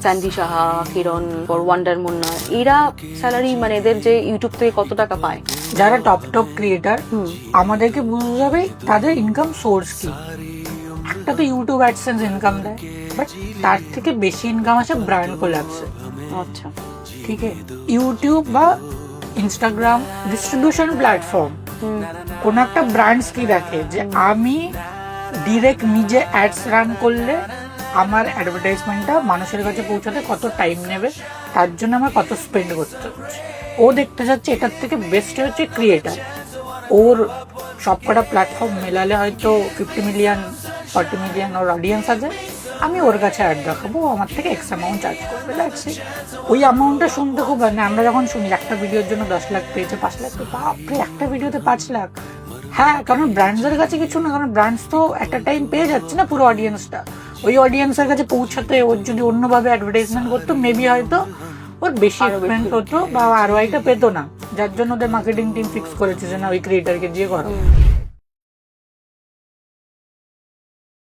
Sandy Saha, কিরণ, wonder Munna, এরা salary মানে এদের যে ইউটিউব থেকে কত টাকা পায়? যারা টপ ক্রিয়েটার আমাদেরকে বুঝতে হবে তাদের ইনকাম সোর্স কি। একটা তো ইউটিউব অ্যাডসেন্স ইনকাম দেয়, বাট তার থেকে বেশি ইনকাম আসে ব্র্যান্ড কোল্যাবসে। আচ্ছা, ঠিক আছে, ইউটিউব বা ইনস্টাগ্রাম ডিস্ট্রিবিউশন প্ল্যাটফর্ম কোন একটা ব্র্যান্ডস কি দেখে যে আমি ডিরেক্ট নিজে অ্যাডস রান করলে আমার অ্যাডভার্টাইজমেন্টটা মানুষের কাছে পৌঁছাতে কত টাইম নেবে, তার জন্য আমার কত স্পেন্ড করতে হচ্ছে। ও দেখতে যাচ্ছে এটার থেকে বেস্ট হচ্ছে ক্রিয়েটার। ওর সবকটা প্ল্যাটফর্ম মেলালে হয়তো 50 মিলিয়ন 40 মিলিয়ন ওর অডিয়েন্স আছে, আমি ওর কাছে অ্যাড দেখাবো, ও আমার থেকে এক্স অ্যামাউন্ট চার্জ করবে। লাগছে ওই অ্যামাউন্টটা শুনতে খুব মানে আমরা যখন শুনি একটা ভিডিওর জন্য 10 লাখ পেয়েছে, 5 লাখ, বাপরে একটা ভিডিওতে 5 লাখ। হ্যাঁ, কারণ ব্র্যান্ডসের কাছে কিছু না, কারণ ব্র্যান্ডস তো একটা টাইম পেয়ে যাচ্ছে না পুরো অডিয়েন্সটা। ওই অডিয়েন্সের কাছে পৌঁছাতে ওর যদি অন্যভাবে অ্যাডভার্টাইজমেন্ট করতো মেবি হয়তো ওর বেশি এক্সপেন্স হতো বা আরওআইটা পেতো না, যার জন্য ওদের মার্কেটিং টিম ফিক্স করেছে যে না ওই ক্রিয়েটারকে দিয়ে করো।